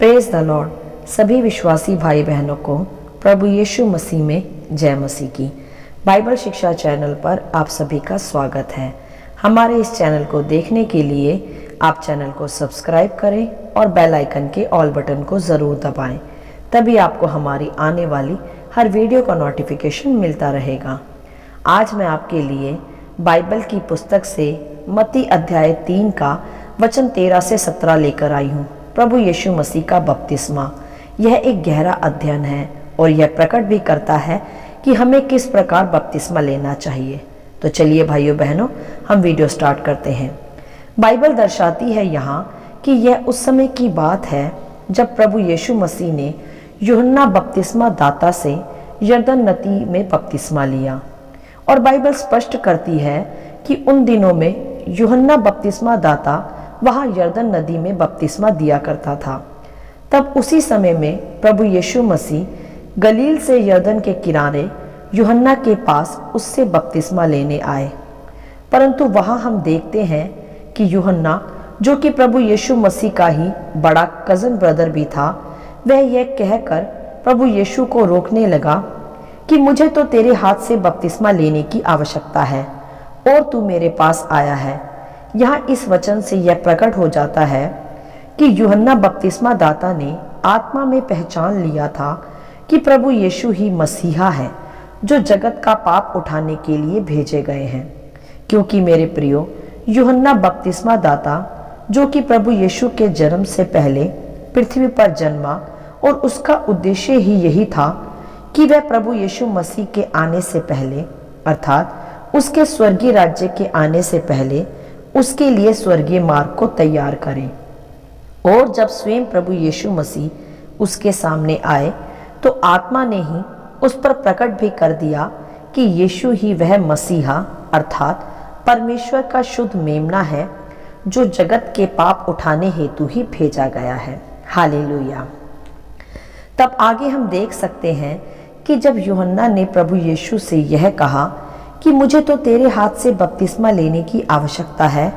Praise the Lord. सभी विश्वासी भाई बहनों को प्रभु यीशु मसीह में जय मसीह की। बाइबल शिक्षा चैनल पर आप सभी का स्वागत है। हमारे इस चैनल को देखने के लिए आप चैनल को सब्सक्राइब करें और बेल आइकन के ऑल बटन को ज़रूर दबाएं, तभी आपको हमारी आने वाली हर वीडियो का नोटिफिकेशन मिलता रहेगा। आज मैं आपके लिए बाइबल की पुस्तक से मत्ती अध्याय 3 का वचन 13 से 17 लेकर आई हूँ। प्रभु यीशु मसीह का बपतिस्मा, यह एक गहरा अध्ययन है और यह प्रकट भी करता है कि हमें किस प्रकार बपतिस्मा लेना चाहिए। तो चलिए भाइयों बहनों, हम वीडियो स्टार्ट करते हैं। बाइबल दर्शाती है यहाँ कि यह उस समय की बात है जब प्रभु यीशु मसीह ने यूहन्ना बपतिस्मा दाता से यरदन नदी में बपतिस्मा लिया। और बाइबल स्पष्ट करती है कि उन दिनों में यूहन्ना बपतिस्मा दाता वहां यरदन नदी में बपतिस्मा दिया करता था। तब उसी समय में प्रभु यीशु मसीह गलील से यरदन के किनारे यूहन्ना के पास उससे बपतिस्मा लेने आए। परंतु वहां हम देखते हैं कि यूहन्ना, जो कि प्रभु यीशु मसीह का ही बड़ा कजन ब्रदर भी था, वह यह कहकर प्रभु यीशु को रोकने लगा कि मुझे तो तेरे हाथ से बपतिस्मा लेने की आवश्यकता है और तू मेरे पास आया है। यहाँ इस वचन से यह प्रकट हो जाता है कि यूहन्ना बपतिस्मा दाता ने आत्मा में पहचान लिया था कि प्रभु यीशु ही मसीहा है, जो जगत का पाप उठाने के लिए भेजे गए हैं। क्योंकि मेरे प्रियो, यूहन्ना बपतिस्मा दाता, जो कि प्रभु यीशु के जन्म से पहले पृथ्वी पर जन्मा, और उसका उद्देश्य ही यही था कि वह प्रभु यीशु मसीह के आने से पहले, अर्थात उसके स्वर्गीय राज्य के आने से पहले, उसके लिए स्वर्गीय मार्ग को तैयार करें। और जब स्वयं प्रभु यीशु मसीह उसके सामने आए तो आत्मा ने ही उस पर प्रकट भी कर दिया कि यीशु ही वह मसीहा, अर्थात परमेश्वर का शुद्ध मेमना है, जो जगत के पाप उठाने हेतु ही भेजा गया है। हालेलुया। तब आगे हम देख सकते हैं कि जब यूहन्ना ने प्रभु यीशु से यह कहा कि मुझे तो तेरे हाथ से बपतिस्मा लेने की आवश्यकता है,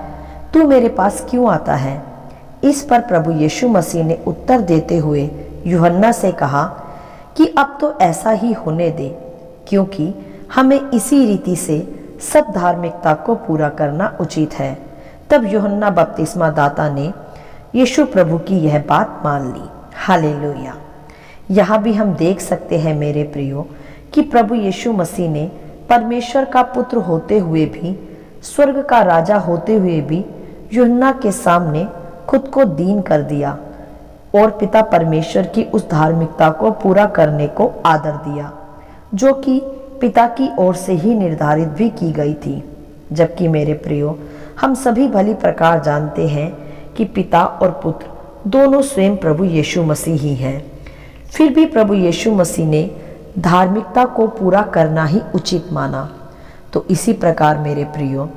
तू मेरे पास क्यों आता है? इस पर प्रभु यीशु मसीह ने उत्तर देते हुए यूहन्ना से कहा कि अब तो ऐसा ही होने दे, क्योंकि हमें इसी रीति से सब धार्मिकता को पूरा करना उचित है। तब यूहन्ना बपतिस्मा दाता ने यीशु प्रभु की यह बात मान ली। हालेलुया। यहाँ भी हम देख सकते हैं मेरे प्रियो कि प्रभु यीशु मसीह ने परमेश्वर का पुत्र होते हुए भी, स्वर्ग का राजा होते हुए भी यूहन्ना के सामने खुद को दीन कर दिया और पिता परमेश्वर की उस धार्मिकता को पूरा करने को आदर दिया, जो कि पिता की ओर से ही निर्धारित भी की गई थी। जबकि मेरे प्रियो, हम सभी भली प्रकार जानते हैं कि पिता और पुत्र दोनों स्वयं प्रभु यीशु मसीह ही हैं। फिर भी प्रभु यीशु मसीह ने धार्मिकता को पूरा करना ही उचित माना। तो इसी प्रकार मेरे प्रियो,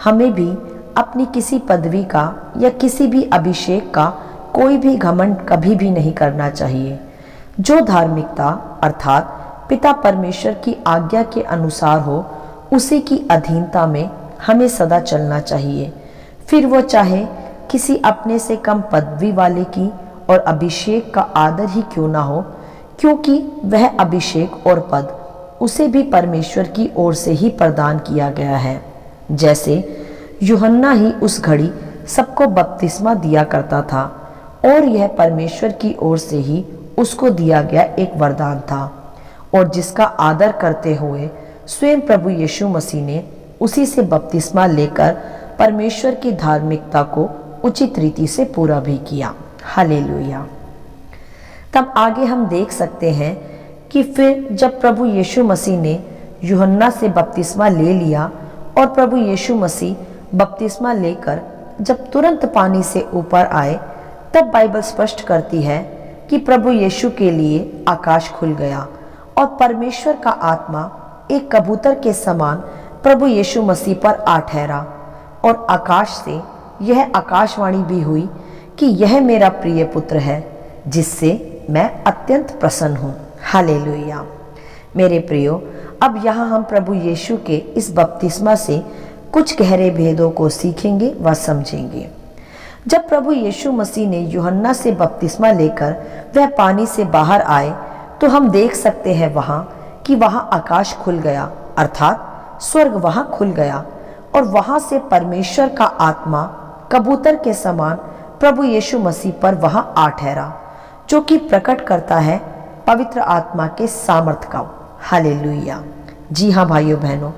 हमें भी अपनी किसी पदवी का या किसी भी अभिषेक का कोई भी घमंड कभी भी नहीं करना चाहिए। जो धार्मिकता अर्थात पिता परमेश्वर की आज्ञा के अनुसार हो, उसी की अधीनता में हमें सदा चलना चाहिए। फिर वो चाहे किसी अपने से कम पदवी वाले की और अभिषेक का आदर ही क्यों ना हो, क्योंकि वह अभिषेक और पद उसे भी परमेश्वर की ओर से ही प्रदान किया गया है। जैसे यूहन्ना ही उस घड़ी सबको बपतिस्मा दिया करता था और यह परमेश्वर की ओर से ही उसको दिया गया एक वरदान था, और जिसका आदर करते हुए स्वयं प्रभु यीशु मसीह ने उसी से बपतिस्मा लेकर परमेश्वर की धार्मिकता को उचित रीति से पूरा भी किया। हालेलुया। तब आगे हम देख सकते हैं कि फिर जब प्रभु यीशु मसीह ने यूहन्ना से बपतिस्मा ले लिया और प्रभु यीशु मसीह बपतिस्मा लेकर जब तुरंत पानी से ऊपर आए, तब बाइबल स्पष्ट करती है कि प्रभु यीशु के लिए आकाश खुल गया और परमेश्वर का आत्मा एक कबूतर के समान प्रभु यीशु मसीह पर आ ठहरा, और आकाश से यह आकाशवाणी भी हुई कि यह मेरा प्रिय पुत्र है, जिससे मैं अत्यंत प्रसन्न हूँ। हालेलुया। मेरे प्रियो, अब यहाँ हम प्रभु यीशु के इस बपतिस्मा से कुछ गहरे भेदों को सीखेंगे व समझेंगे। जब प्रभु यीशु मसीह ने यूहन्ना से बपतिस्मा लेकर वह पानी से बाहर आए तो हम देख सकते हैं कि वहां आकाश खुल गया, अर्थात स्वर्ग वहां खुल गया और वहां से परमेश्वर का आत्मा कबूतर के समान प्रभु यीशु मसीह पर वहां आ ठहरा, जो कि प्रकट करता है पवित्र आत्मा के सामर्थ का। हालेलुया। जी हाँ भाइयों बहनों,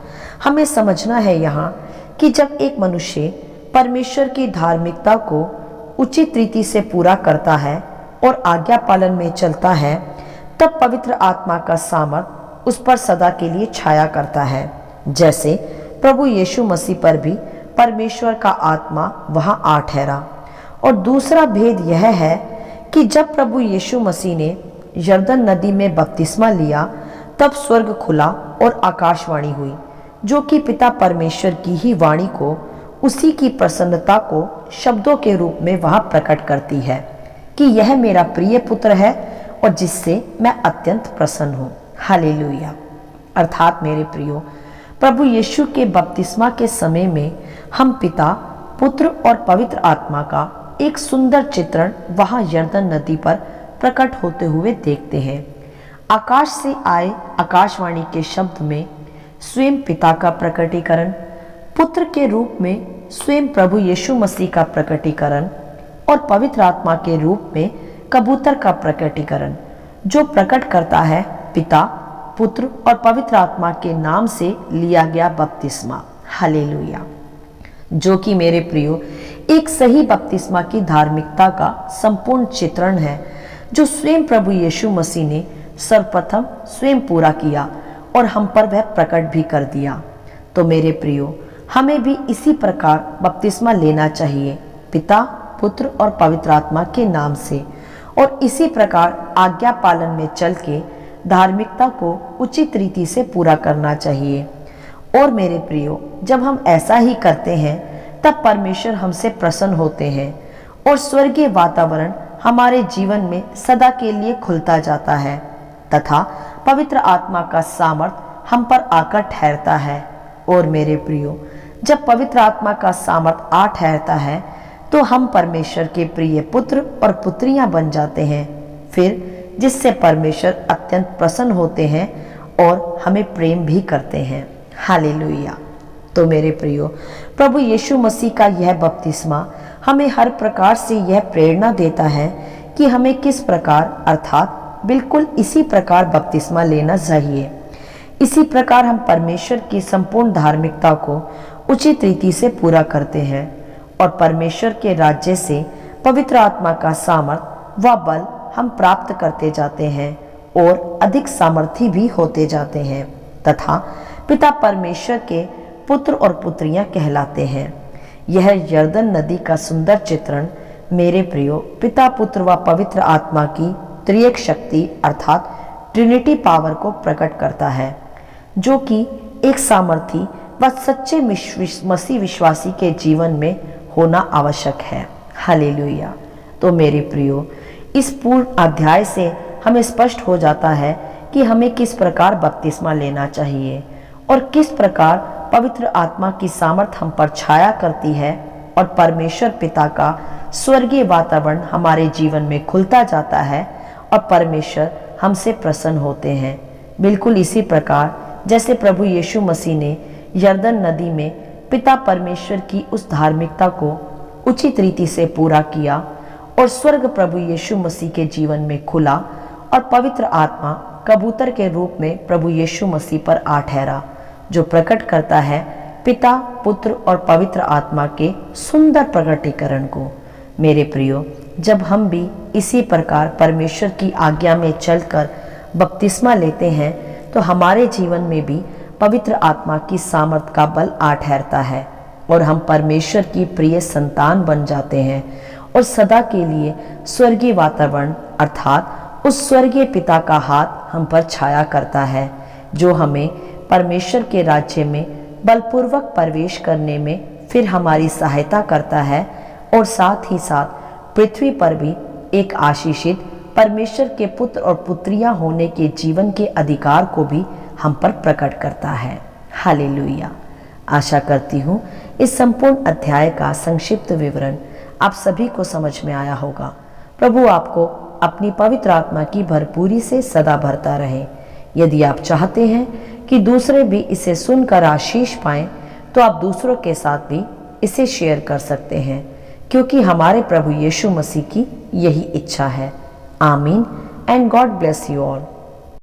हमें समझना है यहाँ कि जब एक मनुष्य परमेश्वर की धार्मिकता को उचित रीति से पूरा करता है और आज्ञा पालन में चलता है, तब पवित्र आत्मा का सामर्थ उस पर सदा के लिए छाया करता है। जैसे प्रभु यीशु मसीह पर भी परमेश्वर का आत्मा वहां आ ठहरा। और दूसरा भेद यह है कि जब प्रभु यीशु मसीह ने यरदन नदी में बपतिस्मा लिया, तब स्वर्ग खुला और आकाशवाणी हुई, जो कि पिता परमेश्वर की ही वाणी को, उसी की प्रसन्नता को शब्दों के रूप में वहां प्रकट करती है कि यह मेरा प्रिय पुत्र है और जिससे मैं अत्यंत प्रसन्न हूँ। हालेलुया। अर्थात मेरे प्रियो, प्रभु यीशु के बपतिस्मा के समय में हम पिता, पुत्र और पवित्र आत्मा का एक सुंदर चित्रण वहां यरदन नदी पर प्रकट होते हुए देखते हैं। आकाश से आए आकाशवाणी के शब्द में स्वयं पिता का प्रकटीकरण, पुत्र के रूप में स्वयं प्रभु यीशु मसीह का प्रकटीकरण और पवित्र आत्मा के रूप में कबूतर का प्रकटीकरण, जो प्रकट करता है पिता, पुत्र और पवित्र आत्मा के नाम से लिया गया बपतिस्मा। हालेलुया। जो कि मेरे प्रियो एक सही बपतिस्मा की धार्मिकता का संपूर्ण चित्रण है, जो स्वयं प्रभु यीशु मसीह ने सर्वप्रथम स्वयं पूरा किया और हम पर वह प्रकट भी कर दिया। तो मेरे प्रियो, हमें भी इसी प्रकार बपतिस्मा लेना चाहिए, पिता, पुत्र और पवित्र आत्मा के नाम से, और इसी प्रकार आज्ञा पालन में चल के धार्मिकता को उचित रीति से पूरा करना चाहिए। और मेरे प्रियो, जब हम ऐसा ही करते हैं तब परमेश्वर हमसे प्रसन्न होते हैं और स्वर्गीय वातावरण हमारे जीवन में सदा के लिए खुलता जाता है तथा पवित्र आत्मा का सामर्थ हम पर आकर ठहरता है। और मेरे प्रियो, जब पवित्र आत्मा का सामर्थ आ ठहरता है तो हम परमेश्वर के प्रिय पुत्र और पुत्रियां बन जाते हैं, फिर जिससे परमेश्वर अत्यंत प्रसन्न होते हैं और हमें प्रेम भी करते हैं। हालेलुया। तो मेरे प्रियो, प्रभु यीशु मसीह का यह बपतिस्मा हमें हर प्रकार से यह प्रेरणा देता है कि हमें किस प्रकार, अर्थात बिल्कुल इसी प्रकार बपतिस्मा लेना चाहिए। इसी प्रकार हम परमेश्वर की संपूर्ण धार्मिकता को उचित रीति से पूरा करते हैं और परमेश्वर के राज्य से पवित्र आत्मा का सामर्थ व बल हम प्राप्त करते जाते हैं और अधिक सामर्थी भी होते जाते हैं तथा पिता परमेश्वर के पुत्र और पुत्रियां कहलाते हैं। यह यरदन नदी का सुंदर चित्रण मेरे प्रियो पिता, पुत्र व पवित्र आत्मा की त्रिएक शक्ति अर्थात ट्रिनिटी पावर को प्रकट करता है, जो कि एक सामर्थी व सच्चे मसीह विश्वासी के जीवन में होना आवश्यक है। हालेलुया। तो मेरे प्रियो, इस पूर्ण अध्याय से हमें स्पष्ट हो जाता है कि हमें किस प्रकार बपतिस्मा लेना चाहिए और किस प्रकार पवित्र आत्मा की सामर्थ हम पर छाया करती है और परमेश्वर पिता का स्वर्गीय वातावरण हमारे जीवन में खुलता जाता है और परमेश्वर हमसे प्रसन्न होते हैं। बिल्कुल इसी प्रकार जैसे प्रभु यीशु मसीह ने यरदन नदी में पिता परमेश्वर की उस धार्मिकता को उचित रीति से पूरा किया और स्वर्ग प्रभु यीशु मसीह के जीवन में खुला और पवित्र आत्मा कबूतर के रूप में प्रभु यीशु मसीह पर आ ठहरा, जो प्रकट करता है पिता, पुत्र और पवित्र आत्मा के सुंदर प्रकटीकरण को। मेरे प्रियो, जब हम भी इसी प्रकार परमेश्वर की आज्ञा में चलकर बपतिस्मा लेते हैं तो हमारे जीवन में भी पवित्र आत्मा की सामर्थ का बल आ ठहरता है और हम परमेश्वर की प्रिय संतान बन जाते हैं और सदा के लिए स्वर्गीय वातावरण अर्थात उस स्वर्गीय पिता का हाथ हम पर छाया करता है, जो हमें परमेश्वर के राज्य में बलपूर्वक प्रवेश करने में फिर हमारी सहायता करता है और साथ ही साथ पृथ्वी पर भी एक आशीषित परमेश्वर के पुत्र और पुत्रियां होने के जीवन के अधिकार को भी हम पर प्रकट करता है। हालेलुया। आशा करती हूँ इस संपूर्ण अध्याय का संक्षिप्त विवरण आप सभी को समझ में आया होगा। प्रभु आपको अपनी पवित्र आत्मा की भरपूरी से सदा भरता रहे। यदि आप चाहते हैं कि दूसरे भी इसे सुनकर आशीष पाएं, तो आप दूसरों के साथ भी इसे शेयर कर सकते हैं, क्योंकि हमारे प्रभु यीशु मसीह की यही इच्छा है। आमीन and God bless you all.